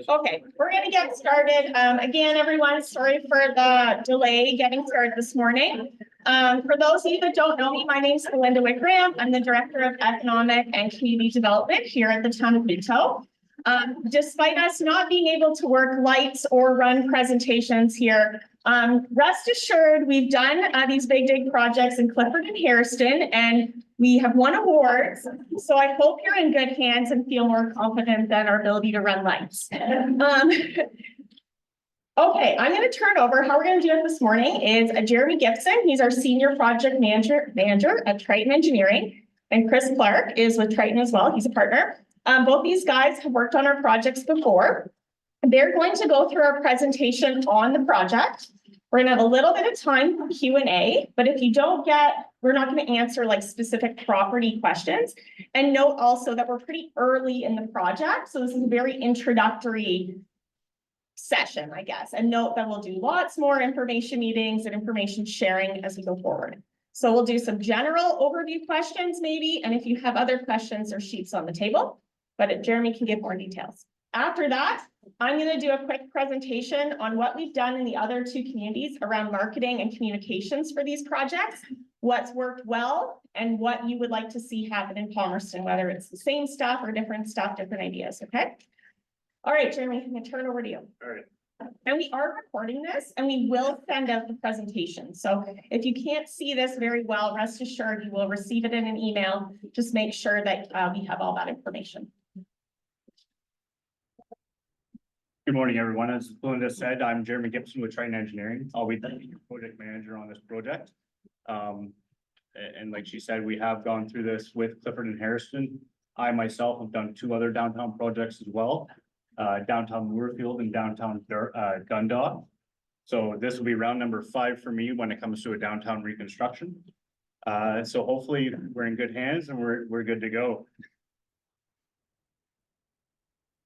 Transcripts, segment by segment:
Okay, we're gonna get started. Again, everyone, sorry for the delay getting started this morning. For those of you that don't know me, my name is Belinda Wickram. I'm the Director of Economic and Community Development here at the town of Minto. Despite us not being able to work lights or run presentations here, rest assured we've done these big dig projects in Clifford and Hairston, and we have won awards. So I hope you're in good hands and feel more confident than our ability to run lights. Okay, I'm going to turn over. How we're going to do it this morning is Jeremy Gibson. He's our Senior Project Manager at Triton Engineering. And Chris Clark is with Triton as well. He's a partner. Both these guys have worked on our projects before. They're going to go through our presentation on the project. We're going to have a little bit of time for Q&A, but if you don't get, we're not going to answer like specific property questions. And note also that we're pretty early in the project. So this is a very introductory session, I guess. And note that we'll do lots more information meetings and information sharing as we go forward. So we'll do some general overview questions maybe. And if you have other questions, there's sheets on the table, but Jeremy can give more details. After that, I'm going to do a quick presentation on what we've done in the other two communities around marketing and communications for these projects, what's worked well, and what you would like to see happen in Palmerston, whether it's the same stuff or different stuff, different ideas, okay? All right, Jeremy, I'm going to turn over to you. All right. And we are recording this, and we will send out the presentation. So if you can't see this very well, rest assured you will receive it in an email. Just make sure that we have all that information. Good morning, everyone. As Belinda said, I'm Jeremy Gibson with Triton Engineering. I'll be the project manager on this project. And like she said, we have gone through this with Clifford and Hairston. I myself have done two other downtown projects as well, downtown Moorfield and downtown Dundalk. So this will be round number 5 for me when it comes to a downtown reconstruction. So hopefully we're in good hands and we're good to go.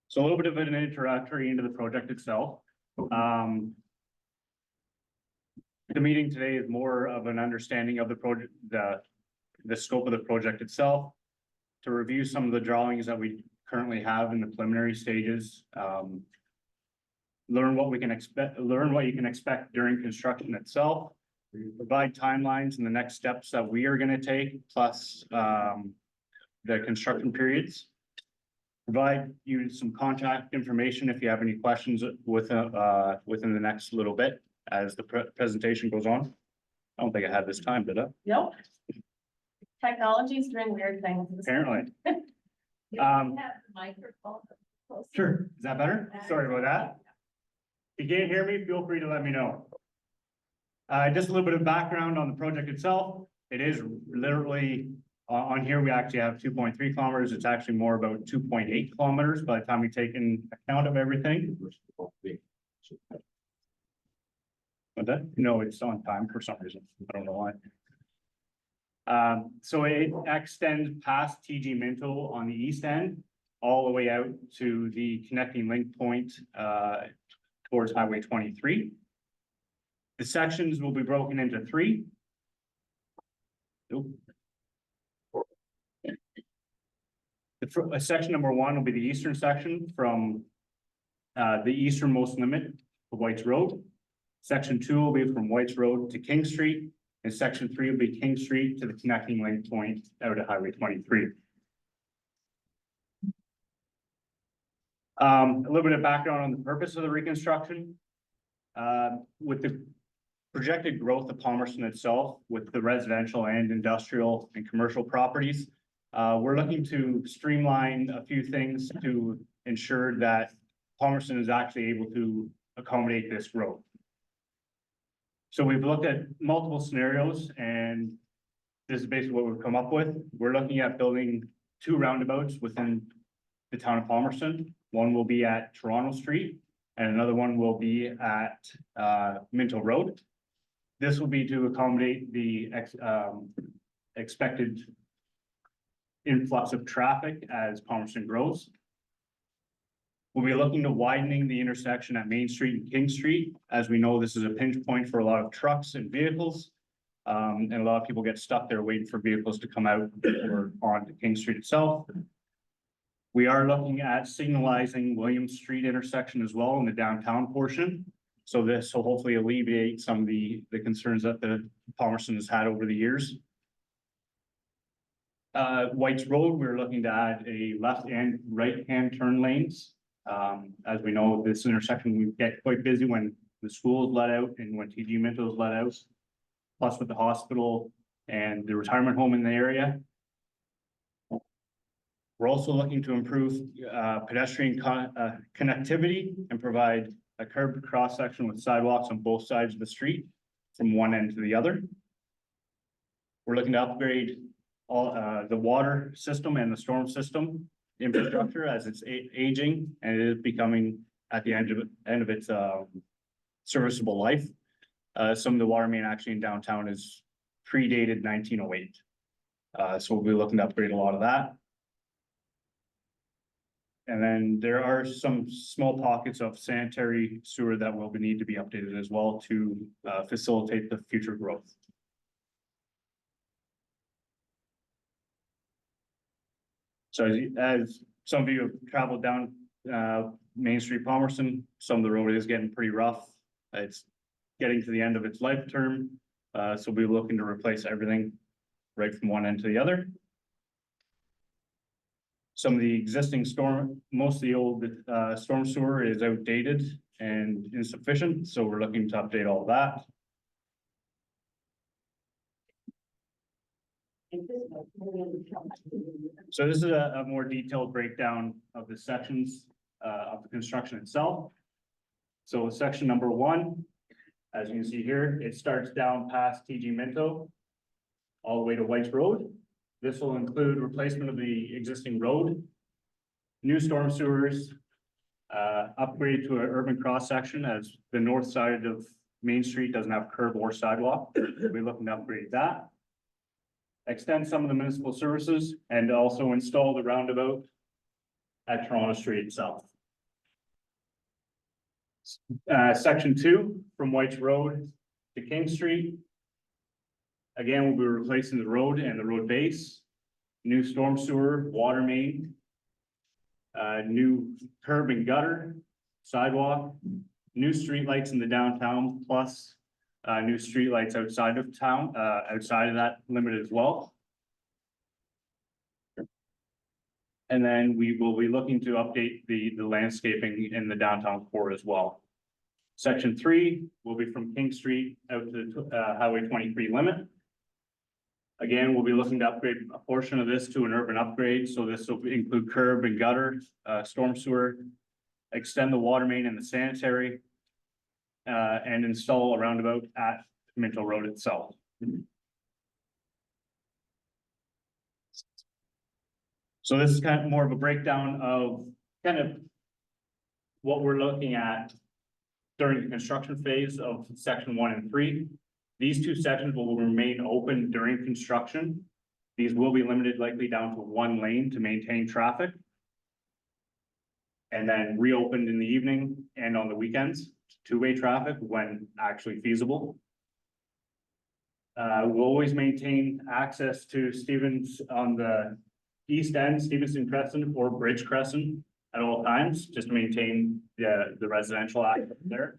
So a little bit of an introductory into the project itself. The meeting today is more of an understanding of the project, the scope of the project itself, to review some of the drawings that we currently have in the preliminary stages, learn what you can expect during construction itself, provide timelines and the next steps that we are going to take, plus the construction periods. Provide you some contact information if you have any questions within the next little bit as the presentation goes on. I don't think I had this time, did I? Nope. Technology is doing weird things. Apparently. Sure. Is that better? Sorry about that. If you can't hear me, feel free to let me know. Just a little bit of background on the project itself. It is literally on here, we actually have 2.3 kilometers. It's actually more about 2.8 kilometers by the time we take in account of everything. But that, no, it's on time for some reason. I don't know why. So it extends past TG Minto on the east end, all the way out to the connecting link point towards Highway 23. The sections will be broken into 3. Section number 1 will be the eastern section from the easternmost limit of White's Road. Section 2 will be from White's Road to King Street, and section 3 will be King Street to the connecting link point out at Highway 23. A little bit of background on the purpose of the reconstruction. With the projected growth of Palmerston itself, with the residential and industrial and commercial properties, we're looking to streamline a few things to ensure that Palmerston is actually able to accommodate this growth. So we've looked at multiple scenarios, and this is basically what we've come up with. We're looking at building 2 roundabouts within the town of Palmerston. One will be at Toronto Street, and another one will be at Minto Road. This will be to accommodate the expected influx of traffic as Palmerston grows. We'll be looking to widening the intersection at Main Street and King Street. As we know, this is a pinch point for a lot of trucks and vehicles. And a lot of people get stuck there waiting for vehicles to come out or onto King Street itself. We are looking at signalizing William Street intersection as well in the downtown portion. So this will hopefully alleviate some of the concerns that the Palmerston has had over the years. White's Road, we're looking to add a left and right hand turn lanes. As we know, this intersection, we get quite busy when the school is let out and when TG Minto is let out. Plus with the hospital and the retirement home in the area. We're also looking to improve pedestrian connectivity and provide a curved cross section with sidewalks on both sides of the street from one end to the other. We're looking to upgrade all the water system and the storm system infrastructure as it's aging and it is becoming at the end of its serviceable life. Some of the water main actually in downtown is predated 1908. So we'll be looking to upgrade a lot of that. And then there are some small pockets of sanitary sewer that will need to be updated as well to facilitate the future growth. So as some of you have traveled down Main Street Palmerston, some of the road is getting pretty rough. It's getting to the end of its life term. So we'll be looking to replace everything right from one end to the other. Some of the existing most of the old storm sewer is outdated and insufficient, so we're looking to update all that. So this is a more detailed breakdown of the sections of the construction itself. So section number 1, as you can see here, it starts down past TG Minto all the way to White's Road. This will include replacement of the existing road, new storm sewers, upgrade to an urban cross section as the north side of Main Street doesn't have curb or sidewalk. We're looking to upgrade that. Extend some of the municipal services and also install the roundabout at Toronto Street itself. Section 2 from White's Road to King Street. Again, we'll be replacing the road and the road base, new storm sewer, water main, new curb and gutter, sidewalk, new streetlights in the downtown, plus new streetlights outside of town, outside of that limit as well. And then we will be looking to update the landscaping in the downtown core as well. Section 3 will be from King Street out to Highway 23 limit. Again, we'll be looking to upgrade a portion of this to an urban upgrade. So this will include curb and gutter, storm sewer, extend the water main and the sanitary, and install a roundabout at Minto Road itself. So this is kind of more of a breakdown of kind of what we're looking at during the construction phase of section 1 and 3. These two sections will remain open during construction. These will be limited likely down to 1 lane to maintain traffic. And then reopened in the evening and on the weekends, two-way traffic when actually feasible. We'll always maintain access to Stevens on the east end, Stevenson Crescent or Bridge Crescent at all times, just to maintain the residential access there.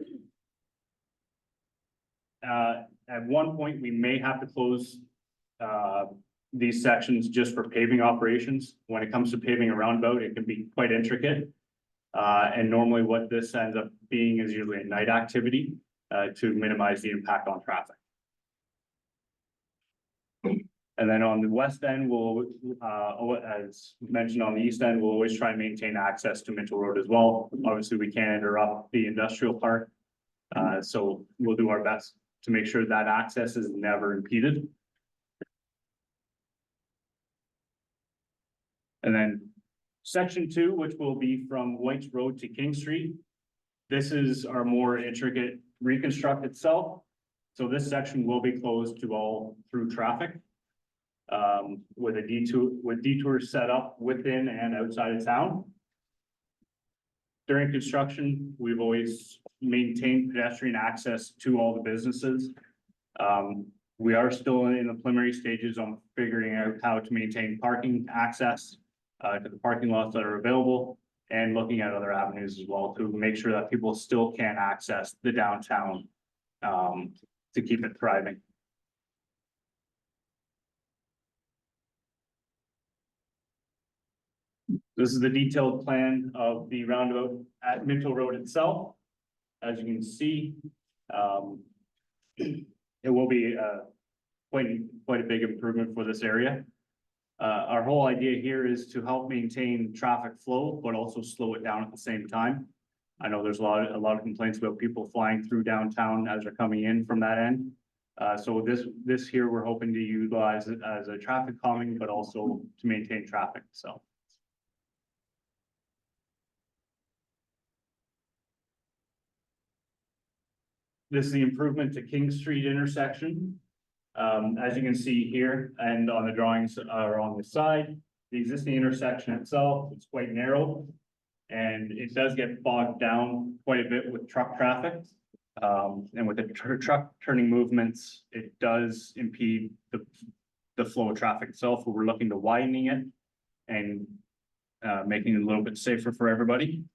At one point, we may have to close these sections just for paving operations. When it comes to paving a roundabout, it can be quite intricate. And normally what this ends up being is usually a night activity to minimize the impact on traffic. And then on the west end, we'll, as mentioned on the east end, we'll always try and maintain access to Minto Road as well. Obviously, we can't interrupt the industrial park. So we'll do our best to make sure that access is never impeded. And then section 2, which will be from White's Road to King Street. This is our more intricate reconstruct itself. So this section will be closed to all through traffic. With detours set up within and outside of town. During construction, we've always maintained pedestrian access to all the businesses. We are still in the preliminary stages on figuring out how to maintain parking access to the parking lots that are available and looking at other avenues as well to make sure that people still can access the downtown to keep it thriving. This is the detailed plan of the roundabout at Minto Road itself. As you can see, it will be quite a big improvement for this area. Our whole idea here is to help maintain traffic flow, but also slow it down at the same time. I know there's a lot of complaints about people flying through downtown as they're coming in from that end. So this here, we're hoping to utilize it as a traffic calming, but also to maintain traffic, so. This is the improvement to King Street intersection. As you can see here and on the drawings are on the side, the existing intersection itself is quite narrow. And it does get bogged down quite a bit with truck traffic. And with the truck turning movements, it does impede the flow of traffic itself. We're looking to widening it and making it a little bit safer for everybody.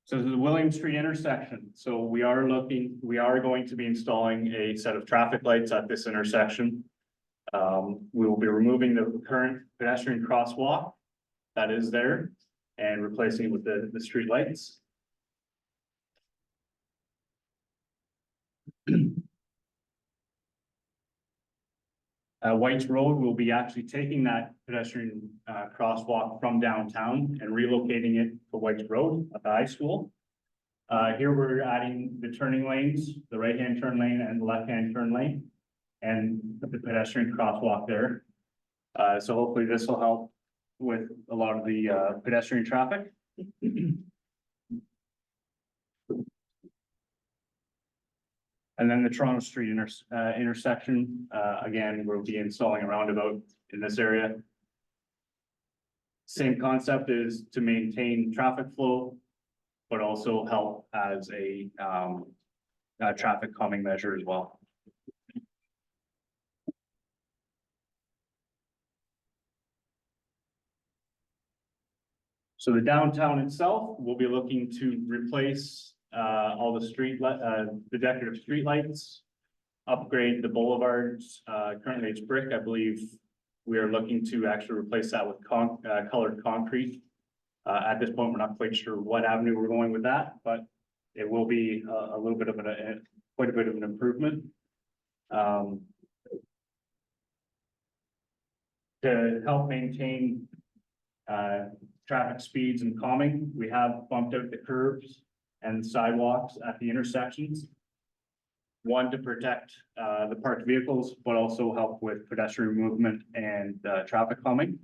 So this is the William Street intersection. So we are going to be installing a set of traffic lights at this intersection. We will be removing the current pedestrian crosswalk that is there and replacing it with the street lights. White's Road will be actually taking that pedestrian crosswalk from downtown and relocating it to White's Road at the high school. Here we're adding the turning lanes, the right-hand turn lane and the left-hand turn lane, and the pedestrian crosswalk there. So hopefully this will help with a lot of the pedestrian traffic. And then the Toronto Street intersection, again, we'll be installing a roundabout in this area. Same concept is to maintain traffic flow, but also help as a traffic calming measure as well. So the downtown itself, we'll be looking to replace all the decorative street lights, upgrade the boulevards. Currently it's brick. I believe we are looking to actually replace that with colored concrete. At this point, we're not quite sure what avenue we're going with that, but it will be a little bit of quite a bit of an improvement. To help maintain traffic speeds and calming, we have bumped out the curbs and sidewalks at the intersections. One, to protect the parked vehicles, but also help with pedestrian movement and traffic calming.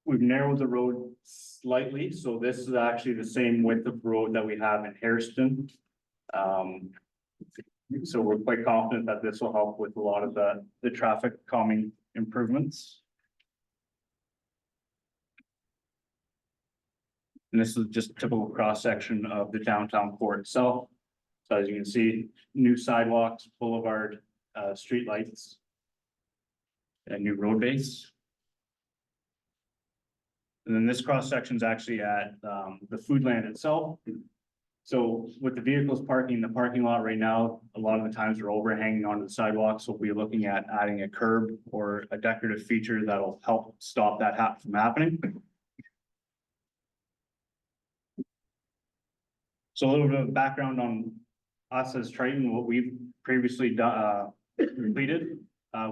We've narrowed the road slightly, so this is actually the same width of road that we have in Hairston. So we're quite confident that this will help with a lot of the traffic calming improvements. And this is just a typical cross section of the downtown core itself. So as you can see, new sidewalks, boulevard, street lights, and new road base. And then this cross section is actually at the Foodland itself. So with the vehicles parking in the parking lot right now, a lot of the times they're overhanging onto the sidewalk. So we'll be looking at adding a curb or a decorative feature that'll help stop that from happening. So a little bit of background on us as Triton, what we've previously completed.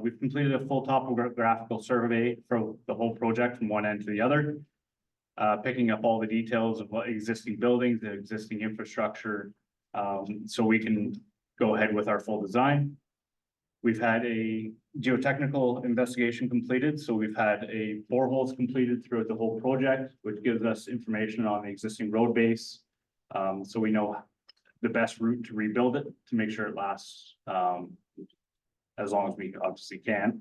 We've completed a full topographical survey for the whole project from one end to the other. Picking up all the details of what existing buildings, the existing infrastructure, so we can go ahead with our full design. We've had a geotechnical investigation completed, so we've had a boreholes completed throughout the whole project, which gives us information on the existing road base. So we know the best route to rebuild it to make sure it lasts as long as we obviously can.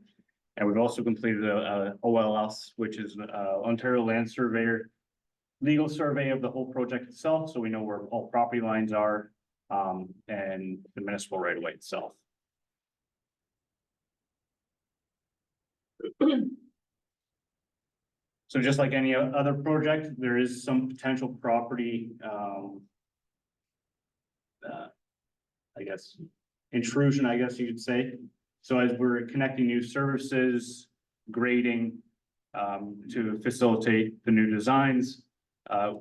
And we've also completed a OLS, which is Ontario Land Surveyor legal survey of the whole project itself, so we know where all property lines are and the municipal right of way itself. So just like any other project, there is some potential property, I guess, intrusion, I guess you could say. So as we're connecting new services, grading, to facilitate the new designs,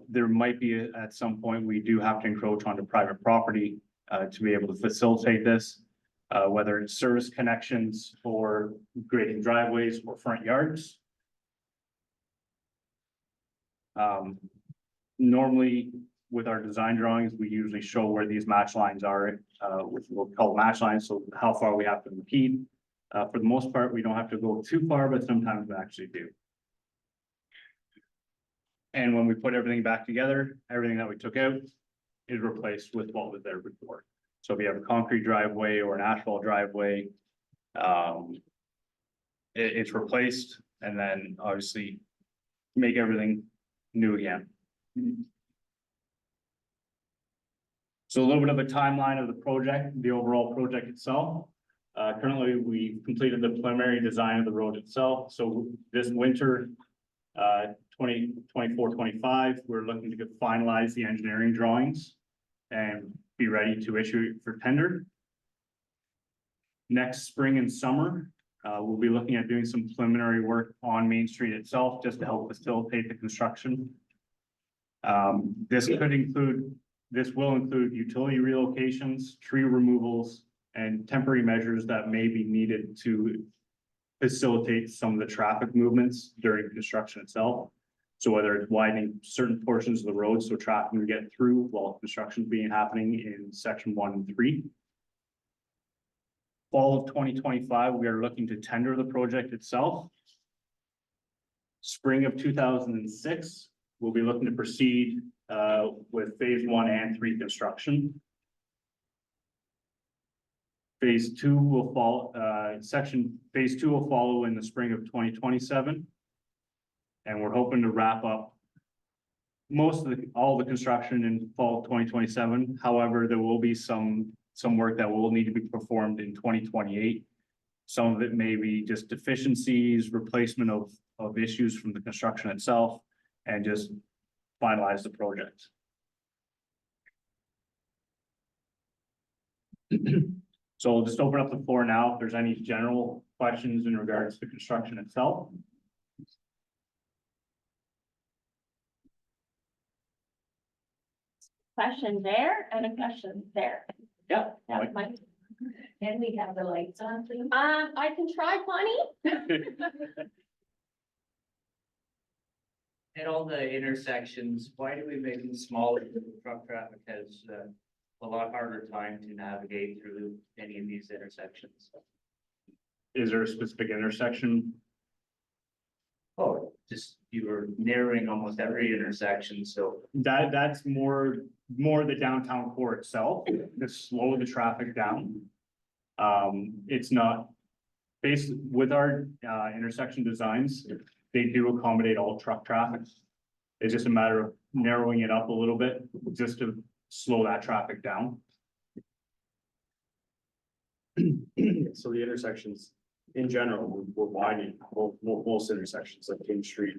there might be, at some point, we do have to encroach onto private property, to be able to facilitate this. Whether it's service connections or grading driveways or front yards. Normally, with our design drawings, we usually show where these match lines are, which we'll call match lines, so how far we have to impede. For the most part, we don't have to go too far, but sometimes we actually do. And when we put everything back together, everything that we took out is replaced with what was there before. So if you have a concrete driveway or an asphalt driveway, it's replaced, and then obviously make everything new again. So a little bit of a timeline of the project, the overall project itself. Currently, we've completed the preliminary design of the road itself. So this winter, 2024-25, we're looking to finalize the engineering drawings and be ready to issue it for tender. Next spring and summer, we'll be looking at doing some preliminary work on Main Street itself, just to help facilitate the construction. This will include utility relocations, tree removals, and temporary measures that may be needed to facilitate some of the traffic movements during construction itself. So whether it's widening certain portions of the road so traffic can get through while construction being happening in section 1 and 3. Fall of 2025, we are looking to tender the project itself. Spring of 2006, we'll be looking to proceed with phase 1 and 3 construction. Phase 2 will follow, phase 2 will follow in the spring of 2027. And we're hoping to wrap up all the construction in fall of 2027. However, there will be some work that will need to be performed in 2028. Some of it may be just deficiencies, replacement of issues from the construction itself, and just finalize the project. So we'll just open up the floor now if there's any general questions in regards to construction itself. Question there and a question there. Yeah. That might. Can we have the lights on, please? I can try, Bonnie. At all the intersections, why do we make them smaller? Truck traffic has a lot harder time to navigate through any of these intersections. Is there a specific intersection? Oh, just you were narrowing almost every intersection, so. That's more the downtown core itself, to slow the traffic down. It's not based with our intersection designs, they do accommodate all truck traffic. It's just a matter of narrowing it up a little bit, just to slow that traffic down. So the intersections in general, we're widening most intersections like King Street.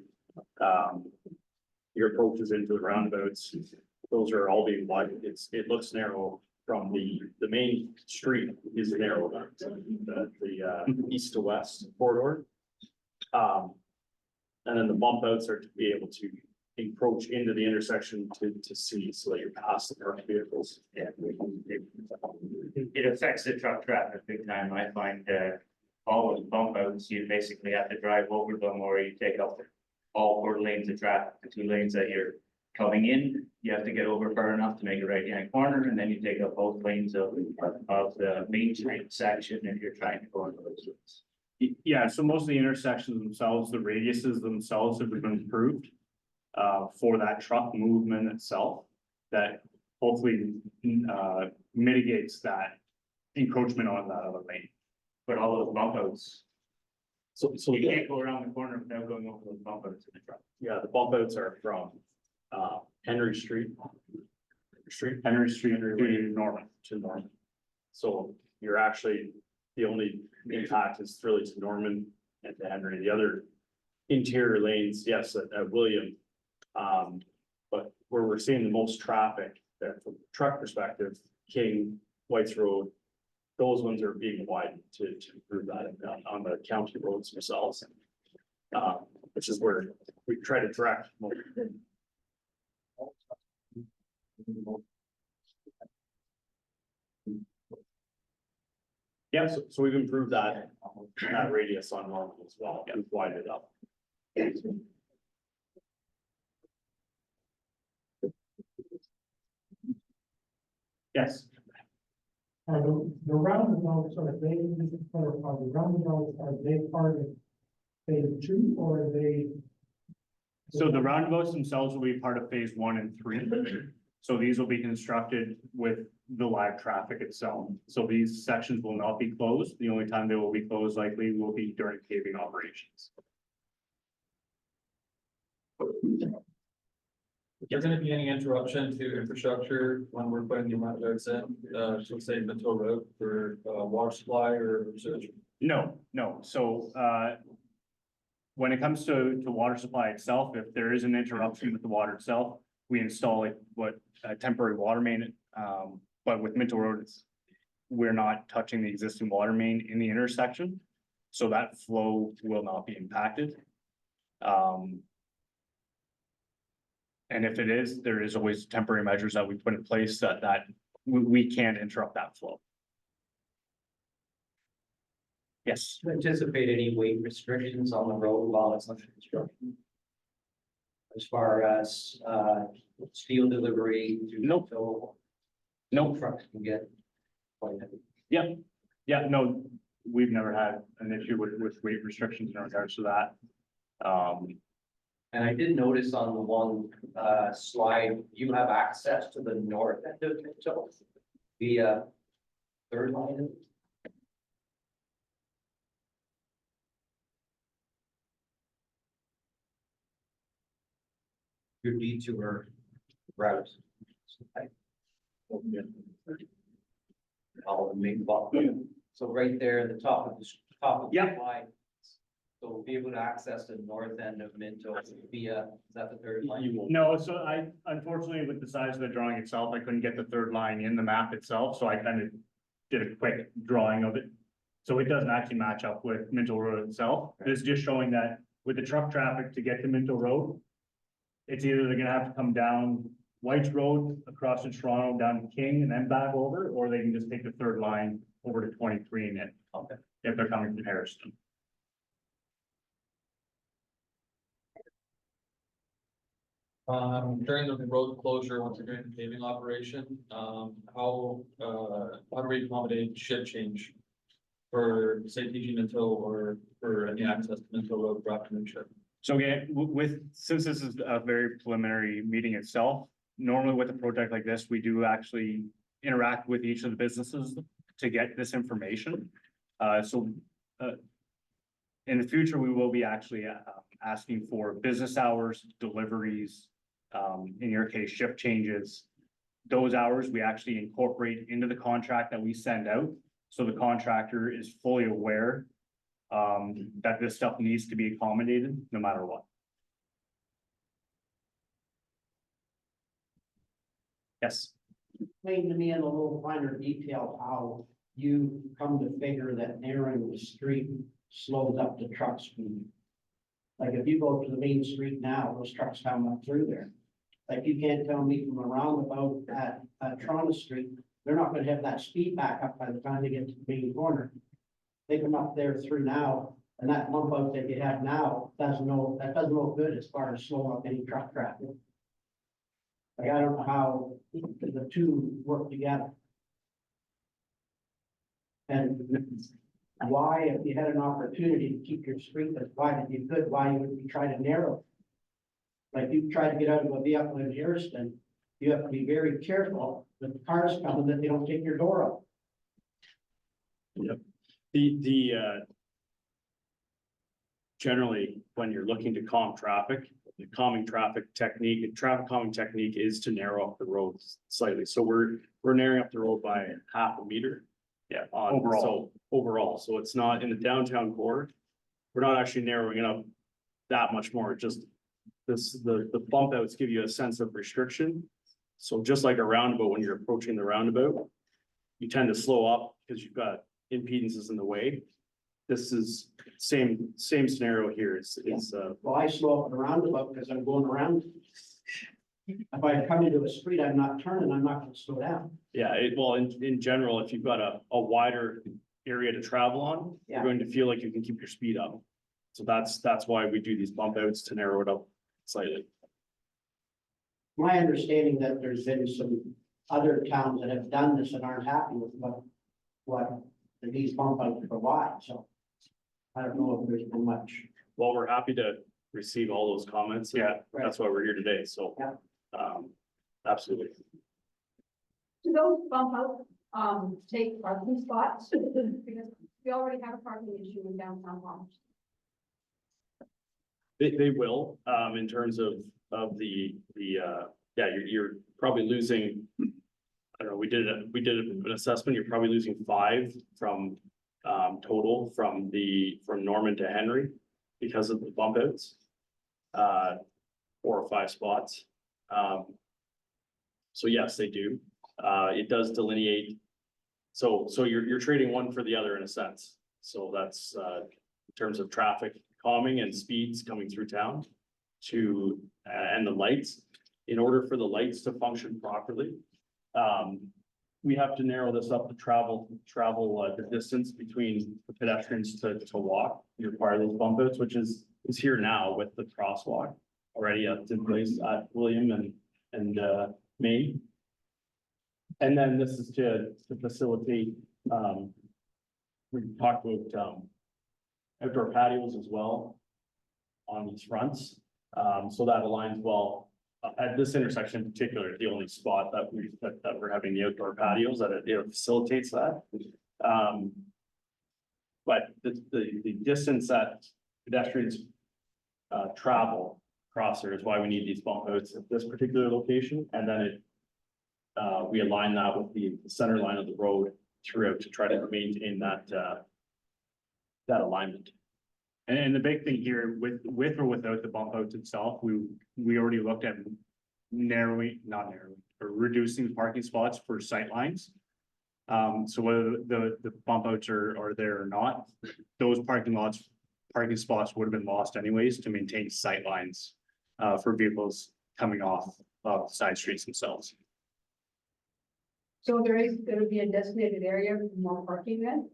Your approaches into the roundabouts, those are all being widened. It looks narrow from the main street is narrow, the east to west corridor. And then the bump outs are to be able to encroach into the intersection to see so that you're past the parked vehicles. Yeah, it affects the truck traffic big time. I find all those bump outs, you basically have to drive over them, or you take up all 4 lanes of traffic, the 2 lanes that you're coming in, you have to get over far enough to make a right-hand corner, and then you take up both lanes of the Main Street section if you're trying to go into those roads. Yeah, so most of the intersections themselves, the radiuses themselves have been improved for that truck movement itself, that hopefully mitigates that encroachment on that other lane. But all those bump outs, So you can't go around the corner without going over those bump outs in the truck. yeah, the bump outs are from Henry Street. Henry Street to Norman. To Norman. So you're actually, the only impact is really to Norman. and to Henry. The other interior lanes, yes, at William. But where we're seeing the most traffic, that from a truck perspective, King, White's Road, those ones are being widened to improve that on the county roads themselves. Which is where we try to direct. Yeah, so we've improved that radius on Normal as well. We've widened it up. Yes. The roundabouts, are they, just to clarify, the roundabouts, are they part of phase two or are they? So the roundabouts themselves will be part of phase 1 and 3. So these will be constructed with the live traffic itself. So these sections will not be closed. The only time they will be closed likely will be during paving operations. Is there gonna be any interruption to infrastructure when we're putting the roundabouts in, so say Minto Road for, water supply or sewage? No. So, when it comes to water supply itself, if there is an interruption with the water itself, we install a temporary water main. But with Minto Road, we're not touching the existing water main in the intersection. So that flow will not be impacted. And if it is, there is always temporary measures that we put in place that we can't interrupt that flow. Yes. Do you anticipate any weight restrictions on the road while it's under construction? As far as, steel delivery to. Nope. So No, trucks can get quite heavy. yeah, no, we've never had an issue with weight restrictions in regards to that. And I did notice on the one, slide, you have access to the north end of Minto via third line. Your detour route. All the main block. So right there at the top of the Yeah. slide. So we'll be able to access the north end of Minto via, is that the third line? You won't. No, so unfortunately, with the size of the drawing itself, I couldn't get the third line in the map itself, so I kind of did a quick drawing of it. So it doesn't actually match up with Minto Road itself. It's just showing that with the truck traffic to get to Minto Road, it's either they're gonna have to come down White's Road across to Toronto, down to King and then back over, or they can just take the third line over to 23 and it. Okay. If they're coming from Harrison. During the road closure, once you're doing the paving operation, how do we accommodate shift change? For say PG Minto or for any access to Minto Road for afternoon shift? So again, since this is a very preliminary meeting itself, normally with a project like this, we do actually interact with each of the businesses to get this information. In the future, we will be actually asking for business hours, deliveries, in your case, shift changes. Those hours we actually incorporate into the contract that we send out. So the contractor is fully aware that this stuff needs to be accommodated no matter what. Yes. Explain to me in a little finer detail how you come to figure that narrowing the street slows up the truck speed. Like if you go to the main street now, those trucks come up through there. Like you can't tell me from a roundabout at Toronto Street, they're not gonna have that speed back up by the time they get to the main corner. They come up there through now, and that bump out that you have now doesn't look good as far as slowing up any truck traffic. Like I don't know how the two work together. And why, if you had an opportunity to keep your street as wide as you could, why would you try to narrow? Like you try to get out of a vehicle in Harrison, you have to be very careful that the cars coming, that they don't take your door up. Generally, when you're looking to calm traffic, the calming traffic technique, traffic calming technique is to narrow up the roads slightly. So we're narrowing up the road by half a meter. Yeah, Overall, so it's not in the downtown core. we're not actually narrowing it up that much more, just the bump outs give you a sense of restriction. So just like a roundabout, when you're approaching the roundabout, you tend to slow up because you've got impedances in the way. This is same scenario here. It's, Well, I slow up and roundabout because I'm going around. If I come into a street, I'm not turning, I'm not gonna slow down. yeah, well, in general, if you've got a wider area to travel on, you're Yeah. going to feel like you can keep your speed up. So that's why we do these bump outs to narrow it up slightly. My understanding that there's been some other towns that have done this and aren't happy with what these bump outs provide, so. I don't know if there's been much. Well, we're happy to receive all those comments. Yeah. That's why we're here today, so. Yeah. Absolutely. Do those bump out, take parking spots? Because we already have a parking issue in downtown Palmerston. They will, in terms of the, yeah, you're probably losing. I don't know, we did an assessment, you're probably losing 5 from, total from Norman to Henry because of the bump outs. 4 or 5 spots. So yes, they do. It does delineate. So you're trading one for the other in a sense. So that's, in terms of traffic calming and speeds coming through town to, and the lights. In order for the lights to function properly, we have to narrow this up to travel the distance between the pedestrians to walk. You require those bump outs, which is here now with the crosswalk already in place at William and Main. And then this is to facilitate, we talked about, outdoor patios as well on these fronts. So that aligns well. At this intersection in particular, the only spot that we're having the outdoor patios, that it facilitates that. But the distance that pedestrians travel across there is why we need these bump outs at this particular location, and then we align that with the center line of the road throughout to try to maintain that alignment. And the big thing here with or without the bump outs itself, we already looked at reducing parking spots for sight lines. So whether the bump outs are there or not, those parking spots would have been lost anyways to maintain sight lines for vehicles coming off of side streets themselves. So there is gonna be a designated area for more parking then?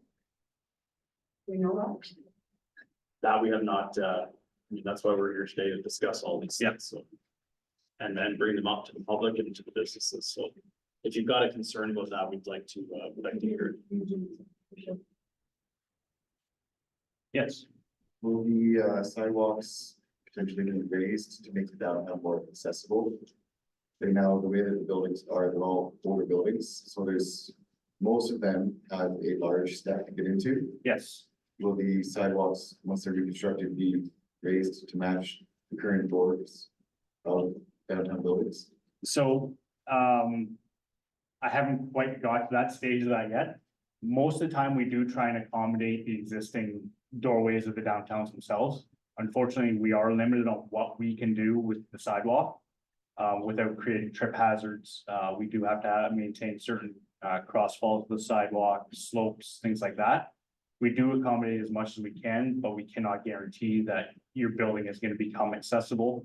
We know that? That we have not, I mean, that's why we're here today to discuss all these things, so. And then bring them up to the public and to the businesses, so if you've got a concern about that, we'd like to hear it. Yes. Will the sidewalks potentially be raised to make the downtown more accessible? Right now, the way that the buildings are, they're all older buildings, so most of them have a large step to get into. Yes. Will the sidewalks, once they're reconstructed, be raised to match the current doors of downtown buildings? So, I haven't quite got to that stage of that yet. Most of the time, we do try and accommodate the existing doorways of the downtowns themselves. Unfortunately, we are limited on what we can do with the sidewalk. Without creating trip hazards, we do have to maintain certain crossfalls of the sidewalk, slopes, things like that. We do accommodate as much as we can, but we cannot guarantee that your building is going to become accessible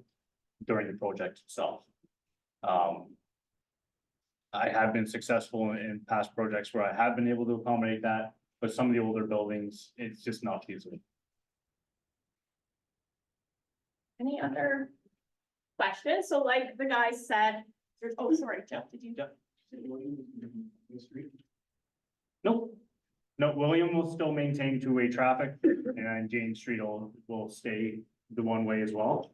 during the project itself. I have been successful in past projects where I have been able to accommodate that, but some of the older buildings, it's just not feasible. Any other questions? So like the guy said, there's, oh, sorry, Jeff, did you? Nope. No, William will still maintain two-way traffic and Jane Street will stay the one-way as well.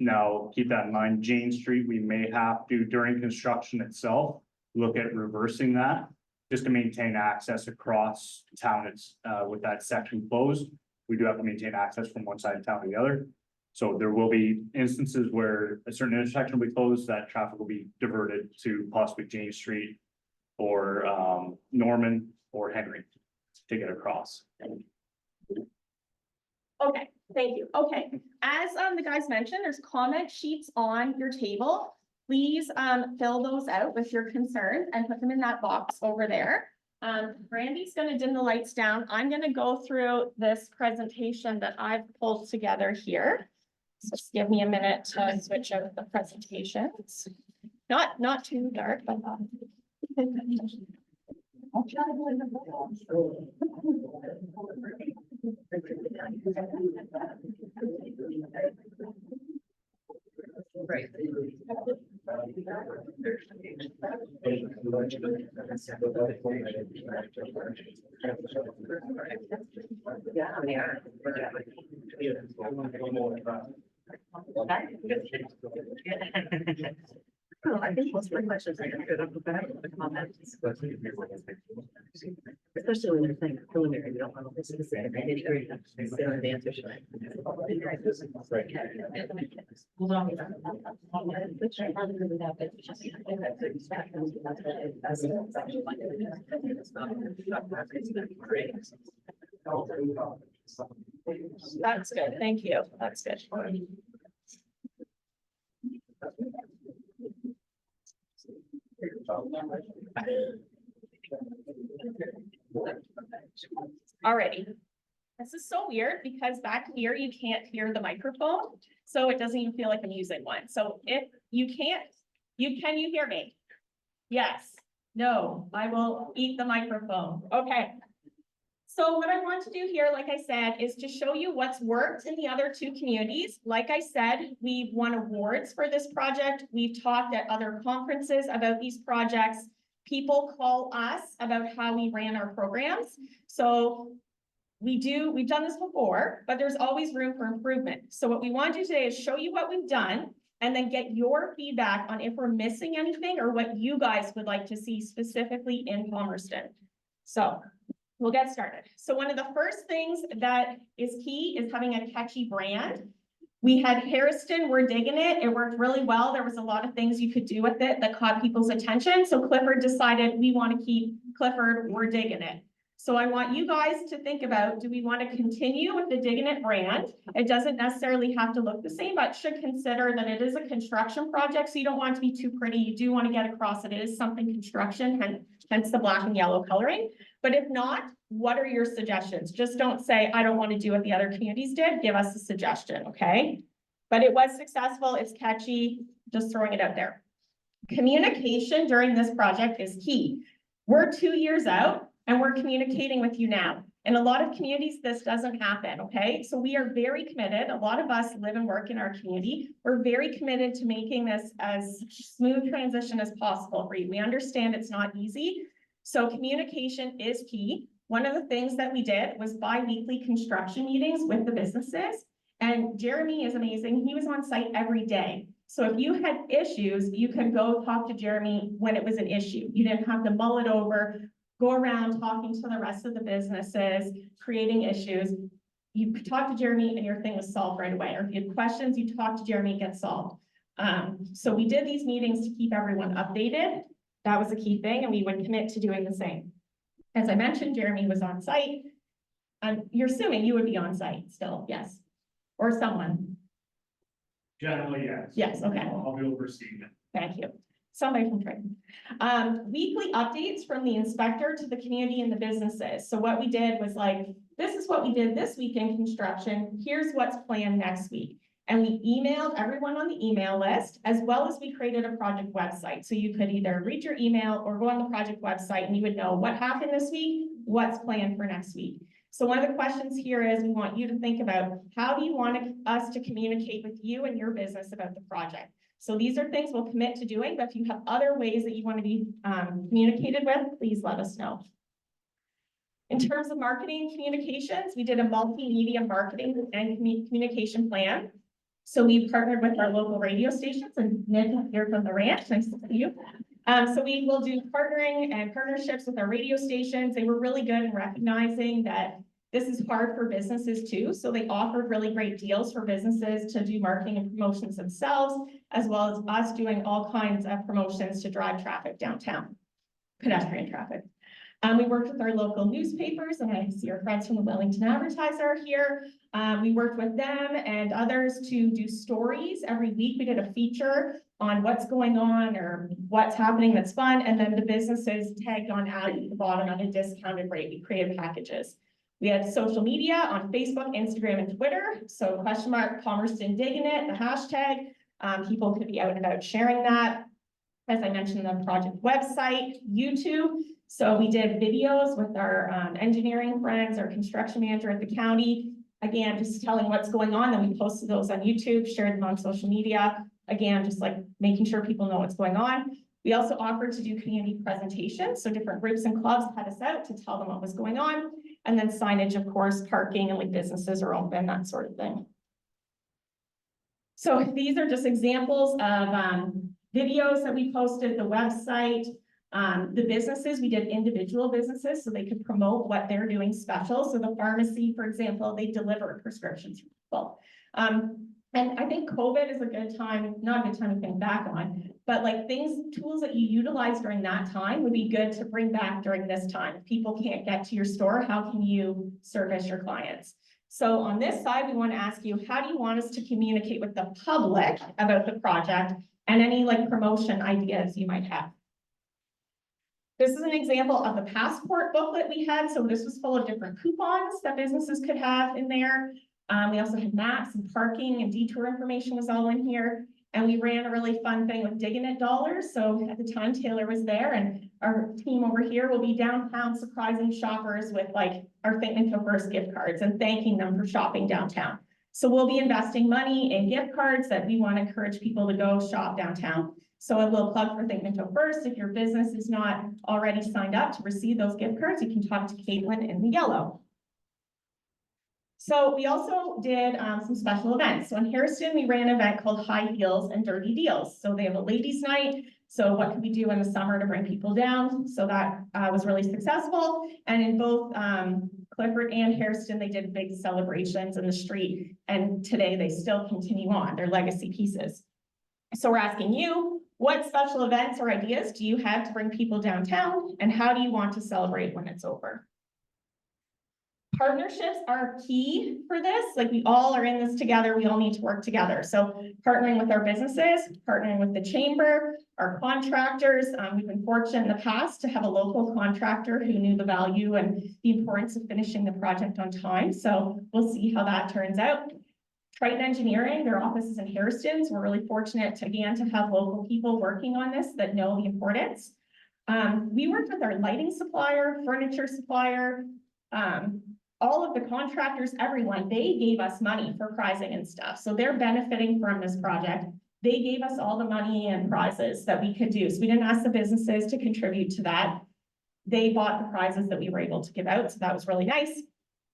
Now, keep that in mind, Jane Street, we may have to, during construction itself, look at reversing that just to maintain access across town. It's with that section closed. We do have to maintain access from one side of town to the other. So there will be instances where a certain intersection will be closed, that traffic will be diverted to possibly Jane Street or Norman or Henry to get across. Okay, thank you. Okay, as the guys mentioned, there's comment sheets on your table. Please fill those out with your concerns and put them in that box over there. Brandy's gonna dim the lights down. I'm gonna go through this presentation that I've pulled together here. So just give me a minute to switch out the presentations. Not too dark, but I think most of my questions are good off the back of the comments. Especially when they're saying preliminary, we don't want to listen to say, I did agree. They don't have the answer. Hold on. that's good. Thank you. That's good. Alrighty. This is so weird because back here you can't hear the microphone, so it doesn't even feel like I'm using one. So if you can't, can you hear me? Yes, no, I will eat the microphone. Okay. So what I want to do here, like I said, is to show you what's worked in the other two communities. Like I said, we've won awards for this project. We've talked at other conferences about these projects. People call us about how we ran our programs. So we've done this before, but there's always room for improvement. So what we want to do today is show you what we've done and then get your feedback on if we're missing anything or what you guys would like to see specifically in Palmerston. So we'll get started. So one of the first things that is key is having a catchy brand. We had Harrison, we're digging it. It worked really well. There was a lot of things you could do with it that caught people's attention. So Clifford decided we want to keep Clifford, we're digging it. So I want you guys to think about, do we want to continue with the Digging It brand? It doesn't necessarily have to look the same, but should consider that it is a construction project. So you don't want it to be too pretty. You do want to get across it is something construction, hence the black and yellow coloring. But if not, what are your suggestions? Just don't say, I don't want to do what the other communities did. Give us a suggestion, okay? But it was successful. It's catchy. Just throwing it out there. Communication during this project is key. We're 2 years out and we're communicating with you now. In a lot of communities, this doesn't happen, okay? So we are very committed. A lot of us live and work in our community. We're very committed to making this as smooth transition as possible for you. We understand it's not easy. So communication is key. One of the things that we did was bi-weekly construction meetings with the businesses. And Jeremy is amazing. He was on site every day. So if you had issues, you could go talk to Jeremy when it was an issue. You didn't have to mull it over, go around talking to the rest of the businesses, creating issues. You could talk to Jeremy and your thing was solved right away. Or if you had questions, you talk to Jeremy, it gets solved. So we did these meetings to keep everyone updated. That was a key thing, and we would commit to doing the same. As I mentioned, Jeremy was on site. You're assuming you would be on site still, yes? Or someone? Generally, yes. Yes, okay. I'll be overseeing it. Thank you. Somebody from Triton. Weekly updates from the inspector to the community and the businesses. So what we did was like, this is what we did this week in construction. Here's what's planned next week. And we emailed everyone on the email list, as well as we created a project website. So you could either read your email or go on the project website and you would know what happened this week, what's planned for next week. So one of the questions here is we want you to think about how do you want us to communicate with you and your business about the project? So these are things we'll commit to doing, but if you have other ways that you want to be communicated with, please let us know. In terms of marketing and communications, we did a multimedia marketing and communication plan. So we partnered with our local radio stations, and Nick here from the ranch, nice to see you. So we will do partnering and partnerships with our radio stations. They were really good in recognizing that this is hard for businesses too. So they offered really great deals for businesses to do marketing and promotions themselves, as well as us doing all kinds of promotions to drive traffic downtown, pedestrian traffic. We worked with our local newspapers, and I see our friends from the Wellington Advertiser are here. We worked with them and others to do stories. Every week we did a feature on what's going on or what's happening that's fun, and then the businesses tagged on out at the bottom at a discounted rate. We created packages. We had social media on Facebook, Instagram, and Twitter. So !Palmerston digging it, the hashtag. People could be out and about sharing that. As I mentioned, the project website, YouTube. So we did videos with our engineering friends, our construction manager at the county. Again, just telling what's going on. Then we posted those on YouTube, shared them on social media. Again, just like making sure people know what's going on. We also offered to do community presentations. So different groups and clubs had us out to tell them what was going on. And then signage, of course, parking and like businesses are open, that sort of thing. So these are just examples of videos that we posted, the website, the businesses, we did individual businesses so they could promote what they're doing special. So the pharmacy, for example, they deliver prescriptions for people. And I think COVID is a good time, not a good time to think back on, but like tools that you utilize during that time would be good to bring back during this time. If people can't get to your store, how can you service your clients? So on this side, we want to ask you, how do you want us to communicate with the public about the project and any like promotion ideas you might have? This is an example of the passport booklet we had. So this was full of different coupons that businesses could have in there. We also had maps and parking and detour information was all in here. And we ran a really fun thing with digging it dollars. So at the time, Taylor was there and our team over here will be downtown surprising shoppers with like our Think Minto First gift cards and thanking them for shopping downtown. So we'll be investing money in gift cards that we want to encourage people to go shop downtown. So a little plug for Think Minto First. If your business is not already signed up to receive those gift cards, you can talk to Caitlin in the yellow. So we also did some special events. So in Harrison, we ran an event called High Heels and Dirty Deals. So they have a ladies' night. So what can we do in the summer to bring people down? So that was really successful. And in both Clifford and Harrison, they did big celebrations in the street. And today they still continue on, their legacy pieces. So we're asking you, what special events or ideas do you have to bring people downtown? And how do you want to celebrate when it's over? Partnerships are key for this. Like we all are in this together. We all need to work together. So partnering with our businesses, partnering with the chamber, our contractors. We've been fortunate in the past to have a local contractor who knew the value and the importance of finishing the project on time. So we'll see how that turns out. Triton Engineering, their office is in Harrison. So we're really fortunate to, again, to have local people working on this that know the importance. We worked with our lighting supplier, furniture supplier, all of the contractors, everyone, they gave us money for prizing and stuff. So they're benefiting from this project. They gave us all the money and prizes that we could do. So we didn't ask the businesses to contribute to that. They bought the prizes that we were able to give out. So that was really nice.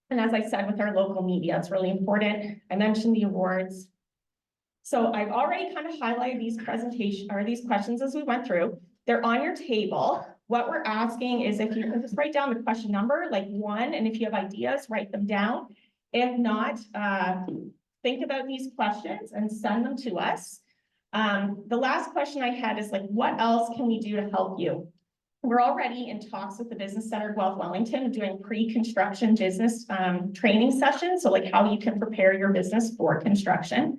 And as I said, with our local media, it's really important. I mentioned the awards. So I've already kind of highlighted these these questions as we went through. They're on your table. What we're asking is if you can just write down the question number, like 1, and if you have ideas, write them down. If not, think about these questions and send them to us. The last question I had is like, what else can we do to help you? We're already in talks with the Business Center Guelph Wellington doing pre-construction business training sessions. So like how you can prepare your business for construction.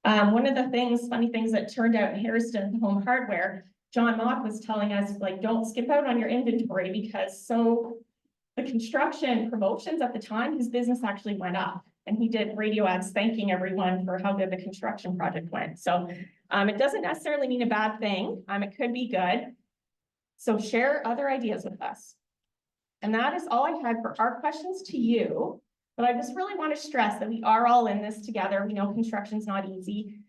One of the funny things that turned out in Harrison Home Hardware, John Mock was telling us, like, don't skip out on your inventory because the construction promotions at the time, his business actually went up and he did radio ads thanking everyone for how good the construction project went. So it doesn't necessarily mean a bad thing. It could be good. So share other ideas with us. And that is all I had for our questions to you. But I just really want to stress that we are all in this together. We know construction's not easy.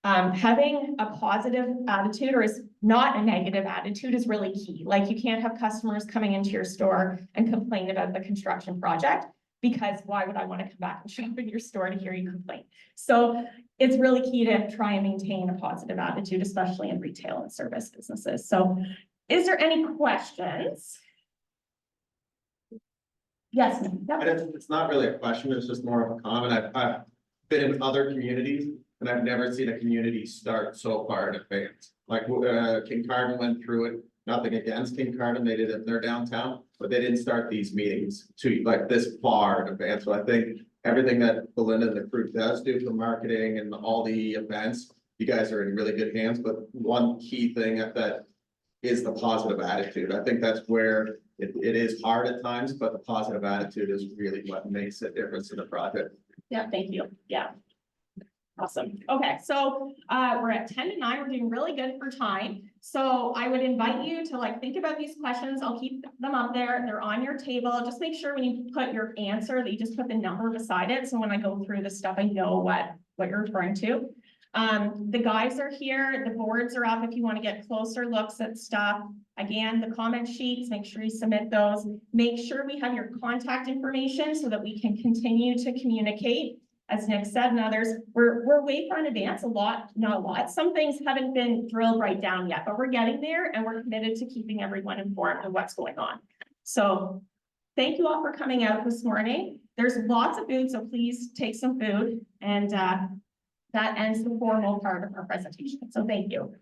Having a positive attitude or is not a negative attitude is really key. Like you can't have customers coming into your store and complain about the construction project because why would I want to come back and shop in your store to hear you complain? So it's really key to try and maintain a positive attitude, especially in retail and service businesses. So is there any questions? Yes. Yep. It's not really a question, it's just more of a comment. I've been in other communities and I've never seen a community start so far in advance. Like King Cardin went through it nothing against King Cardin, they did it in their downtown, but they didn't start these meetings to like this far in advance. So I think everything that Belinda and the crew does do for marketing and all the events, you guys are in really good hands, but one key thing that is the positive attitude. I think that's where it is hard at times, but the positive attitude is really what makes a difference in the project. Yeah, thank you. Yeah. Awesome. Okay, so we're at 10 to 9. We're doing really good for time. So I would invite you to like think about these questions. I'll keep them up there. They're on your table. Just make sure when you put your answer that you just put the number beside it. So when I go through this stuff, I know what you're referring to. The guys are here. The boards are up if you want to get closer looks at stuff. Again, the comment sheets, make sure you submit those. Make sure we have your contact information so that we can continue to communicate. As Nick said and others, we're way far in advance, not a lot. Some things haven't been drilled right down yet, but we're getting there and we're committed to keeping everyone informed of what's going on. So thank you all for coming out this morning. There's lots of food, so please take some food, and that ends the formal part of our presentation. So thank you.